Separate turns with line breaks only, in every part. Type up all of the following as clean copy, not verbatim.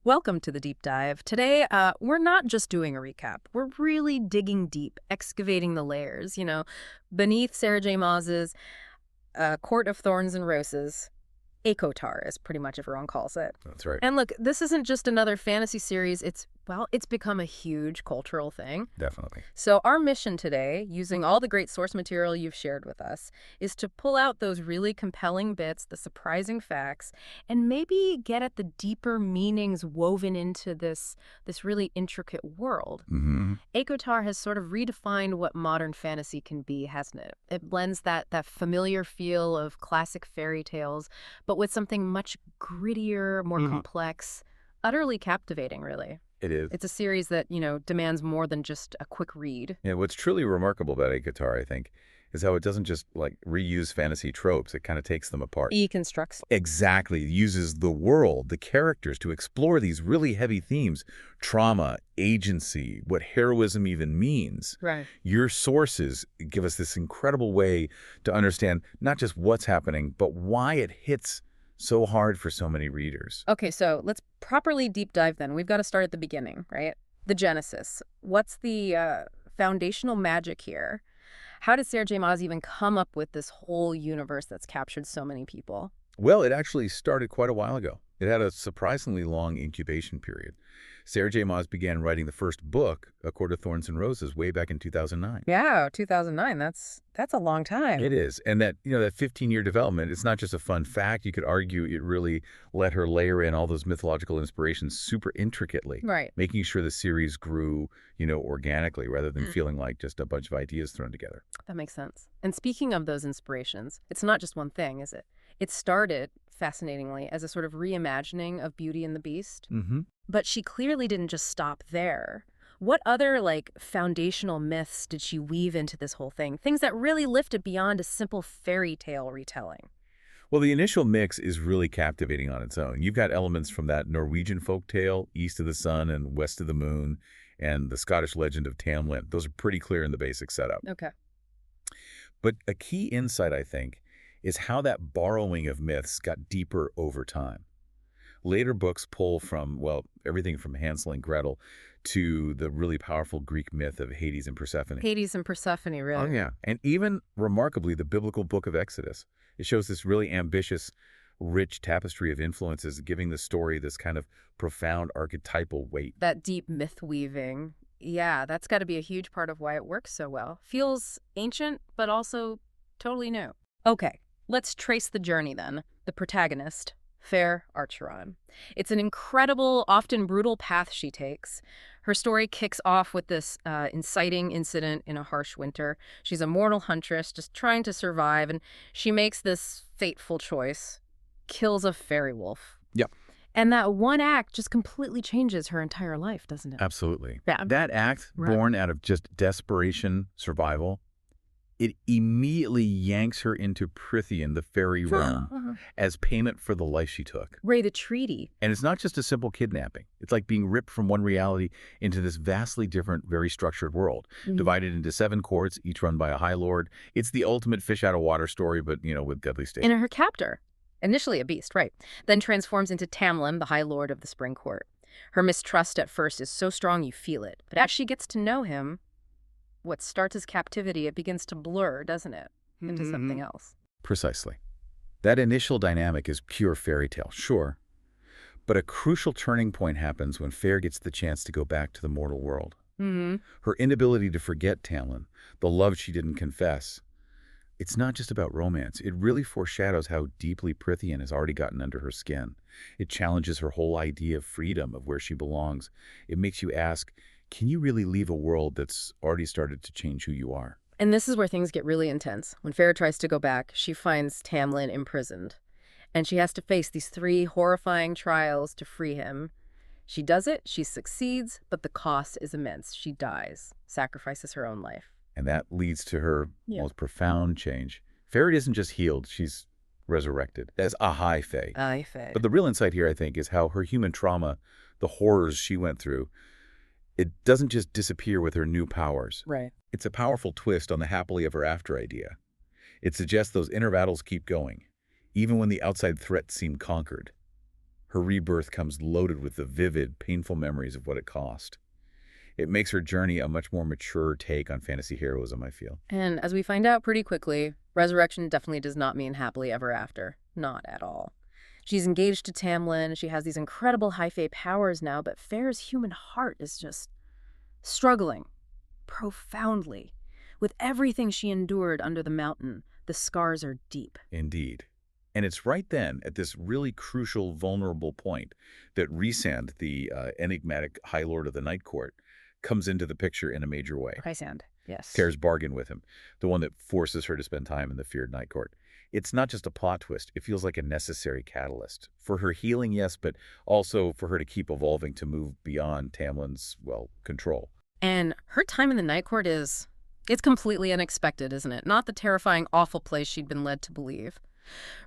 Welcome to the deep dive. Today, we're not just doing a recap. We're really digging deep, excavating the layers, beneath Sarah J. Maas's Court of Thorns and Roses. ACOTAR, as pretty much everyone calls it.
That's right.
And look, this isn't just another fantasy series. It's become a huge cultural thing.
Definitely.
So our mission today, using all the great source material you've shared with us, is to pull out those really compelling bits, the surprising facts, and maybe get at the deeper meanings woven into this really intricate world.
Mm-hmm.
ACOTAR has sort of redefined what modern fantasy can be, hasn't it? It blends that familiar feel of classic fairy tales, but with something much grittier, more complex, utterly captivating, really.
It is.
It's a series that, demands more than just a quick read.
Yeah, what's truly remarkable about ACOTAR, I think, is how it doesn't just, reuse fantasy tropes. It kind of takes them apart.
Deconstructs.
Exactly. It uses the world, the characters, to explore these really heavy themes. Trauma, agency, what heroism even means.
Right.
Your sources give us this incredible way to understand not just what's happening, but why it hits so hard for so many readers.
Okay, so let's properly deep dive then. We've got to start at the beginning, right? The genesis. What's the foundational magic here? How did Sarah J. Maas even come up with this whole universe that's captured so many people?
Well, it actually started quite a while ago. It had a surprisingly long incubation period. Sarah J. Maas began writing the first book, A Court of Thorns and Roses, way back in 2009.
Yeah, 2009. That's a long time.
It is. And that 15-year development, it's not just a fun fact. You could argue it really let her layer in all those mythological inspirations super intricately.
Right.
Making sure the series grew, organically rather than feeling like just a bunch of ideas thrown together.
That makes sense. And speaking of those inspirations, it's not just one thing, is it? It started, fascinatingly, as a sort of reimagining of Beauty and the Beast.
Mm-hmm.
But she clearly didn't just stop there. What other, foundational myths did she weave into this whole thing? Things that really lifted beyond a simple fairy tale retelling.
Well, the initial mix is really captivating on its own. You've got elements from that Norwegian folktale, East of the Sun and West of the Moon, and the Scottish legend of Tamlin. Those are pretty clear in the basic setup.
Okay.
But a key insight, I think, is how that borrowing of myths got deeper over time. Later books pull from, everything from Hansel and Gretel to the really powerful Greek myth of Hades and Persephone.
Hades and Persephone, really.
Oh, yeah. And even, remarkably, the biblical book of Exodus. It shows this really ambitious, rich tapestry of influences, giving the story this kind of profound archetypal weight.
That deep myth weaving. Yeah, that's got to be a huge part of why it works so well. Feels ancient, but also totally new. Okay, let's trace the journey then. The protagonist, Fair Archeron. It's an incredible, often brutal path she takes. Her story kicks off with this inciting incident in a harsh winter. She's a mortal huntress just trying to survive, and she makes this fateful choice, kills a fairy wolf.
Yep.
And that one act just completely changes her entire life, doesn't it?
Absolutely.
Yeah.
That act,
Right.
born out of just desperation, survival, it immediately yanks her into Prythian, the fairy realm, as payment for the life she took.
Ray, the treaty.
And it's not just a simple kidnapping. It's like being ripped from one reality into this vastly different, very structured world, divided into 7 courts, each run by a high lord. It's the ultimate fish-out-of-water story, but, with deadly stakes.
And her captor, initially a beast, right, then transforms into Tamlin, the high lord of the Spring Court. Her mistrust at first is so strong you feel it. But as she gets to know him, what starts as captivity, it begins to blur, doesn't it, into something else.
Precisely. That initial dynamic is pure fairy tale, sure. But a crucial turning point happens when Fair gets the chance to go back to the mortal world. Her inability to forget Tamlin, the love she didn't confess. It's not just about romance. It really foreshadows how deeply Prythian has already gotten under her skin. It challenges her whole idea of freedom, of where she belongs. It makes you ask, can you really leave a world that's already started to change who you are?
And this is where things get really intense. When Fair tries to go back, she finds Tamlin imprisoned. And she has to face these 3 horrifying trials to free him. She does it, she succeeds, but the cost is immense. She dies, sacrifices her own life.
And that leads to her most profound change. Fair isn't just healed, she's resurrected as a high fae.
Aye, fae.
But the real insight here, I think, is how her human trauma, the horrors she went through, it doesn't just disappear with her new powers.
Right.
It's a powerful twist on the happily ever after idea. It suggests those inner battles keep going, even when the outside threats seem conquered. Her rebirth comes loaded with the vivid, painful memories of what it cost. It makes her journey a much more mature take on fantasy heroism, I feel.
And as we find out pretty quickly, resurrection definitely does not mean happily ever after. Not at all. She's engaged to Tamlin, she has these incredible high fae powers now, but Fair's human heart is just struggling. Profoundly. With everything she endured under the mountain, the scars are deep.
Indeed. And it's right then, at this really crucial, vulnerable point, that Rhysand, the enigmatic High Lord of the Night Court, comes into the picture in a major way.
Rhysand, yes.
Fair's bargain with him, the one that forces her to spend time in the feared Night Court. It's not just a plot twist. It feels like a necessary catalyst. For her healing, yes, but also for her to keep evolving to move beyond Tamlin's, well, control.
And her time in the Night Court it's completely unexpected, isn't it? Not the terrifying, awful place she'd been led to believe.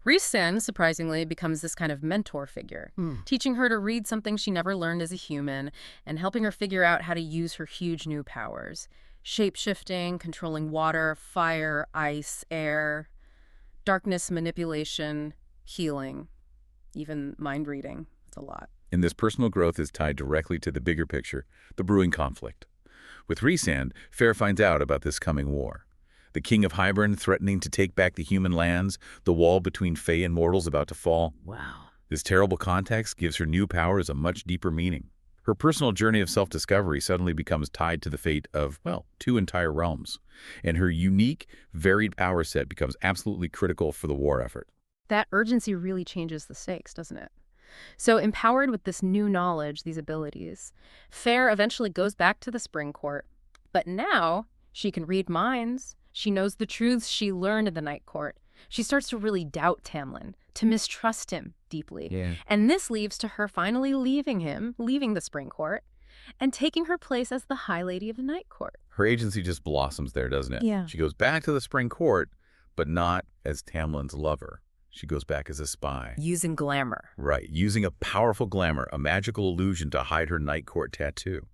Rhysand, surprisingly, becomes this kind of mentor figure, teaching her to read something she never learned as a human and helping her figure out how to use her huge new powers. Shape-shifting, controlling water, fire, ice, air, darkness manipulation, healing, even mind-reading. It's a lot.
And this personal growth is tied directly to the bigger picture, the brewing conflict. With Rhysand, Fair finds out about this coming war. The King of Hybern threatening to take back the human lands, the wall between Fae and mortals about to fall.
Wow.
This terrible context gives her new powers a much deeper meaning. Her personal journey of self-discovery suddenly becomes tied to the fate of, well, 2 entire realms. And her unique, varied power set becomes absolutely critical for the war effort.
That urgency really changes the stakes, doesn't it? So empowered with this new knowledge, these abilities, Fair eventually goes back to the Spring Court. But now she can read minds. She knows the truths she learned in the Night Court. She starts to really doubt Tamlin, to mistrust him deeply.
Yeah.
And this leads to her finally leaving the Spring Court, and taking her place as the High Lady of the Night Court.
Her agency just blossoms there, doesn't it?
Yeah.
She goes back to the Spring Court, but not as Tamlin's lover. She goes back as a spy.
Using glamour.
Right, using a powerful glamour, a magical illusion to hide her Night Court tattoo.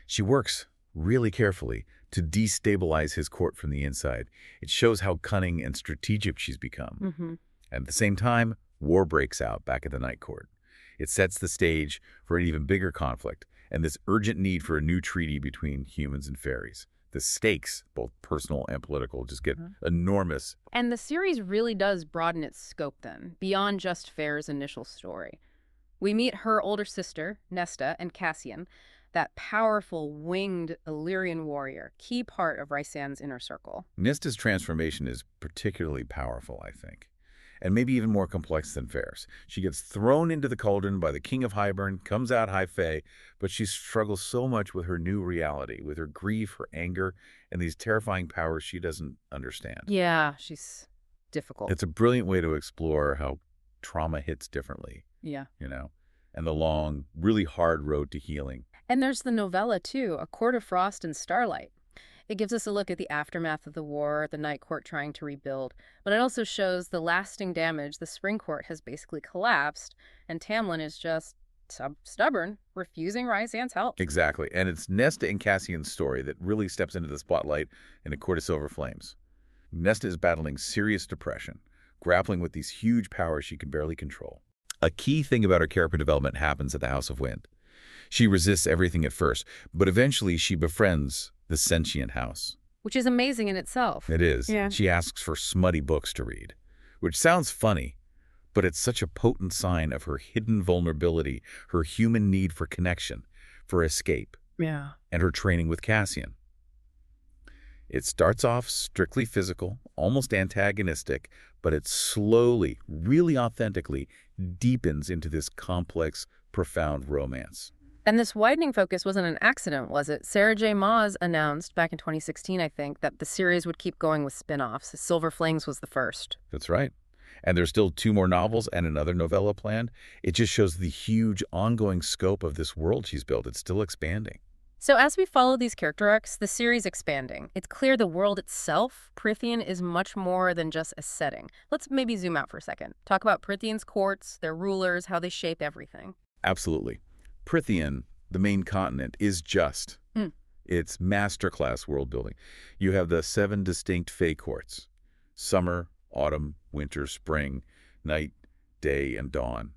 She works really carefully to destabilize his court from the inside. It shows how cunning and strategic she's become. At the same time, war breaks out back at the Night Court. It sets the stage for an even bigger conflict and this urgent need for a new treaty between humans and fairies. The stakes, both personal and political, just get enormous.
And the series really does broaden its scope then, beyond just Fair's initial story. We meet her older sister, Nesta, and Cassian, that powerful, winged Illyrian warrior, key part of Rhysand's inner circle.
Nesta's transformation is particularly powerful, I think, and maybe even more complex than Fair's. She gets thrown into the cauldron by the King of Hybern, comes out high fae, but she struggles so much with her new reality, with her grief, her anger, and these terrifying powers she doesn't understand.
Yeah, she's difficult.
It's a brilliant way to explore how trauma hits differently.
Yeah.
And the long, really hard road to healing.
And there's the novella, too, A Court of Frost and Starlight. It gives us a look at the aftermath of the war, the Night Court trying to rebuild, but it also shows the lasting damage. The Spring Court has basically collapsed, and Tamlin is just stubborn, refusing Rhysand's help.
Exactly, and it's Nesta and Cassian's story that really steps into the spotlight in A Court of Silver Flames. Nesta is battling serious depression, grappling with these huge powers she can barely control. A key thing about her character development happens at the House of Wind. She resists everything at first, but eventually she befriends the sentient house.
Which is amazing in itself.
It is.
Yeah.
She asks for smutty books to read, which sounds funny, but it's such a potent sign of her hidden vulnerability, her human need for connection, for escape,
Yeah.
and her training with Cassian. It starts off strictly physical, almost antagonistic, but it slowly, really authentically, deepens into this complex, profound romance.
And this widening focus wasn't an accident, was it? Sarah J. Maas announced back in 2016, I think, that the series would keep going with spin-offs. Silver Flames was the first.
That's right. And there's still 2 more novels and another novella planned. It just shows the huge ongoing scope of this world she's built. It's still expanding.
So as we follow these character arcs, the series expanding. It's clear the world itself, Prythian, is much more than just a setting. Let's maybe zoom out for a second. Talk about Prythian's courts, their rulers, how they shape everything.
Absolutely. Prythian, the main continent, is just. It's masterclass world building. You have the 7 distinct Fae courts: summer, autumn, winter, spring, night, day, and dawn.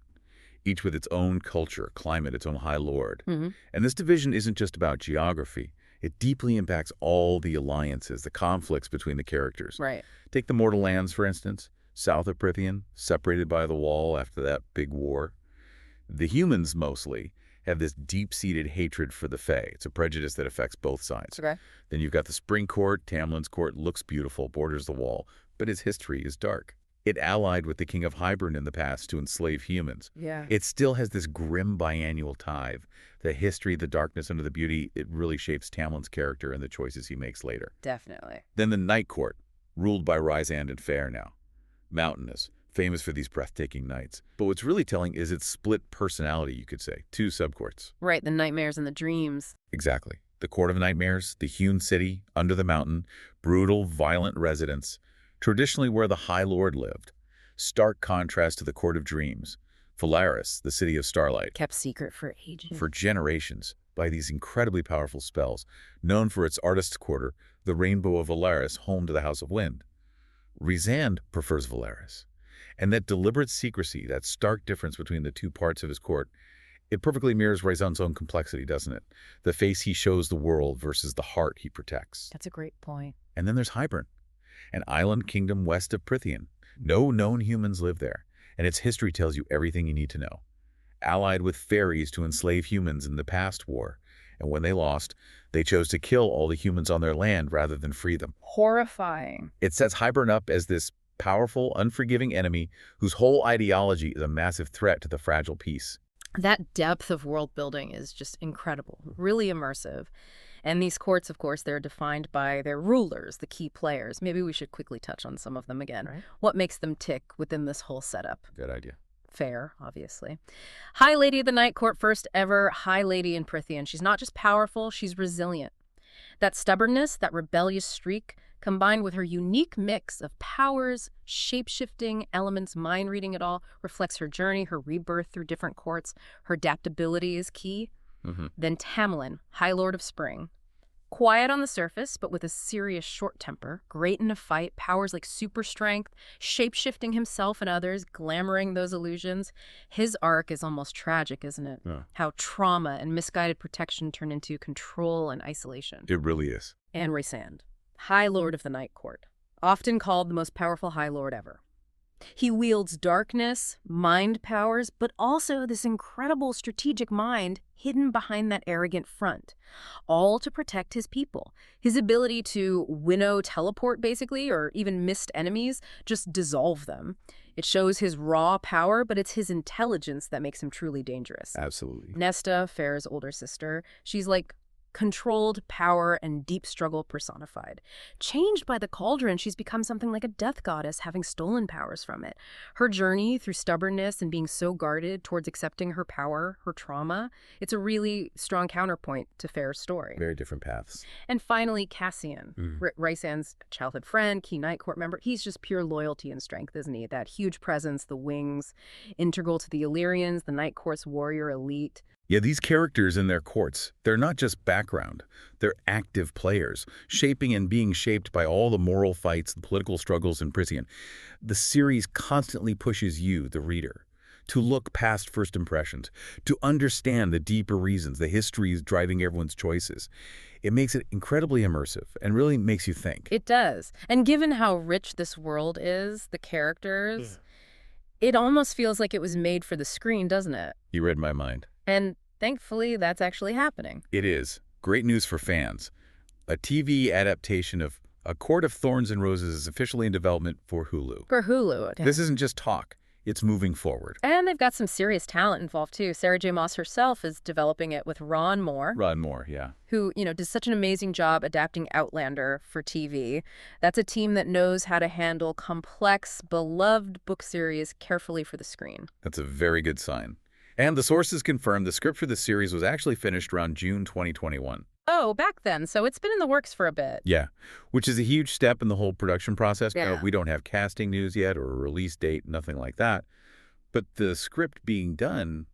each with its own culture, climate, its own high lord. And this division isn't just about geography. It deeply impacts all the alliances, the conflicts between the characters.
Right.
Take the Mortal Lands, for instance, south of Prythian, separated by the wall after that big war. The humans, mostly, have this deep-seated hatred for the Fae. It's a prejudice that affects both sides.
Okay.
Then you've got the Spring Court. Tamlin's court looks beautiful, borders the wall, but its history is dark. It allied with the King of Hybern in the past to enslave humans.
Yeah.
It still has this grim biannual tithe. The history, the darkness, and the beauty, it really shapes Tamlin's character and the choices he makes later.
Definitely.
Then the Night Court, ruled by Rysand and Fair now. Mountainous, famous for these breathtaking nights. But what's really telling is its split personality, you could say. Two subcourts.
Right, the nightmares and the dreams.
Exactly. The Court of Nightmares, the hewn city, under the mountain, brutal, violent residents, traditionally where the High Lord lived. Stark contrast to the Court of Dreams, Valaris, the city of starlight.
Kept secret for ages.
For generations, by these incredibly powerful spells, known for its artist's quarter, the Rainbow of Valaris, home to the House of Wind. Rysand prefers Valaris. And that deliberate secrecy, that stark difference between the two parts of his court, it perfectly mirrors Rysand's own complexity, doesn't it? The face he shows the world versus the heart he protects.
That's a great point.
And then there's Hybern, an island kingdom west of Prythian. No known humans live there, and its history tells you everything you need to know. Allied with fairies to enslave humans in the past war, and when they lost, they chose to kill all the humans on their land rather than free them.
Horrifying.
It sets Hybern up as this powerful, unforgiving enemy whose whole ideology is a massive threat to the fragile peace.
That depth of world building is just incredible, really immersive. And these courts, of course, they're defined by their rulers, the key players. Maybe we should quickly touch on some of them again.
Right.
What makes them tick within this whole setup?
Good idea.
Fair, obviously. High Lady of the Night Court, first ever High Lady in Prythian. She's not just powerful, she's resilient. That stubbornness, that rebellious streak, combined with her unique mix of powers, shape-shifting elements, mind-reading it all, reflects her journey, her rebirth through different courts. Her adaptability is key. Then Tamlin, High Lord of Spring. Quiet on the surface, but with a serious short temper, great in a fight, powers like super strength, shape-shifting himself and others, glamoring those illusions. His arc is almost tragic, isn't it?
Yeah.
How trauma and misguided protection turn into control and isolation.
It really is.
And Rysand, High Lord of the Night Court, often called the most powerful High Lord ever. He wields darkness, mind powers, but also this incredible strategic mind hidden behind that arrogant front, all to protect his people. His ability to winnow teleport, basically, or even mist enemies, just dissolve them. It shows his raw power, but it's his intelligence that makes him truly dangerous.
Absolutely.
Nesta, Fair's older sister, she's like controlled power and deep struggle personified. Changed by the cauldron, she's become something like a death goddess, having stolen powers from it. Her journey through stubbornness and being so guarded towards accepting her power, her trauma, it's a really strong counterpoint to Fair's story.
Very different paths.
And finally, Cassian, Rysand's childhood friend, key Night Court member. He's just pure loyalty and strength, isn't he? That huge presence, the wings, integral to the Illyrians, the Night Court's warrior elite.
Yeah, these characters in their courts, they're not just background. They're active players, shaping and being shaped by all the moral fights, the political struggles in Prythian. The series constantly pushes you, the reader, to look past first impressions, to understand the deeper reasons, the histories driving everyone's choices. It makes it incredibly immersive and really makes you think.
It does. And given how rich this world is, the characters, it almost feels like it was made for the screen, doesn't it?
You read my mind.
And thankfully, that's actually happening.
It is. Great news for fans. A TV adaptation of A Court of Thorns and Roses is officially in development for Hulu.
For Hulu.
This isn't just talk. It's moving forward.
And they've got some serious talent involved, too. Sarah J. Maas herself is developing it with Ron Moore.
Ron Moore, yeah.
Who, does such an amazing job adapting Outlander for TV. That's a team that knows how to handle complex, beloved book series carefully for the screen.
That's a very good sign. And the sources confirmed the script for the series was actually finished around June 2021.
Oh, back then. So it's been in the works for a bit.
Yeah, which is a huge step in the whole production process.
Yeah.
We don't have casting news yet or a release date, nothing like that. But the script being done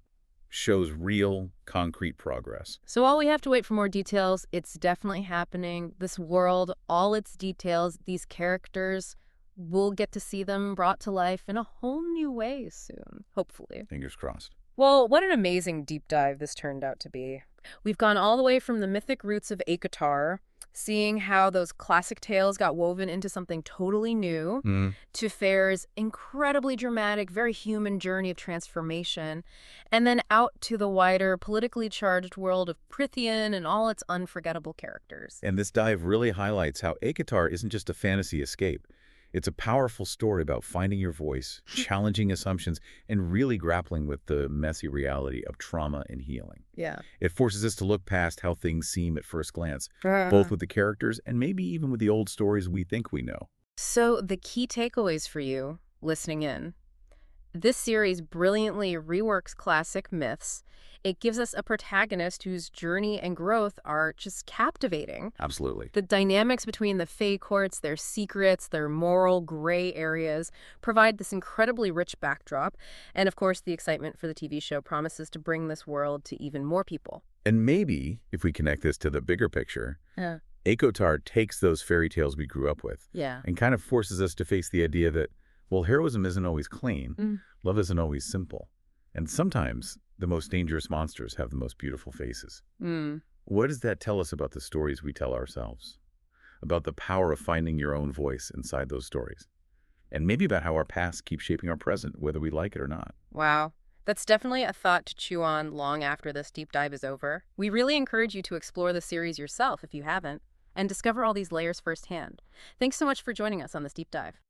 shows real, concrete progress.
So all we have to wait for more details. It's definitely happening. This world, all its details, these characters, we'll get to see them brought to life in a whole new way soon, hopefully.
Fingers crossed.
Well, what an amazing deep dive this turned out to be. We've gone all the way from the mythic roots of Akatar, seeing how those classic tales got woven into something totally new,
Hmm.
to Fair's incredibly dramatic, very human journey of transformation, and then out to the wider, politically charged world of Prithian and all its unforgettable characters.
And this dive really highlights how Akatar isn't just a fantasy escape. It's a powerful story about finding your voice, challenging assumptions, and really grappling with the messy reality of trauma and healing.
Yeah.
It forces us to look past how things seem at first glance, both
Uh,
with the characters and maybe even with the old stories we think we know.
So, the key takeaways for you listening in: this series brilliantly reworks classic myths. It gives us a protagonist whose journey and growth are just captivating.
Absolutely.
The dynamics between the Fae courts, their secrets, their moral gray areas provide this incredibly rich backdrop. And of course, the excitement for the TV show promises to bring this world to even more people.
And maybe, if we connect this to the bigger picture,
Yeah.
Akotar takes those fairy tales we grew up with
Yeah.
and kind of forces us to face the idea that, well, heroism isn't always clean,
Mm.
love isn't always simple, and sometimes the most dangerous monsters have the most beautiful faces.
Mm.
What does that tell us about the stories we tell ourselves? About the power of finding your own voice inside those stories? And maybe about how our past keeps shaping our present, whether we like it or not.
Wow. That's definitely a thought to chew on long after this deep dive is over. We really encourage you to explore the series yourself if you haven't, and discover all these layers firsthand. Thanks so much for joining us on this deep dive.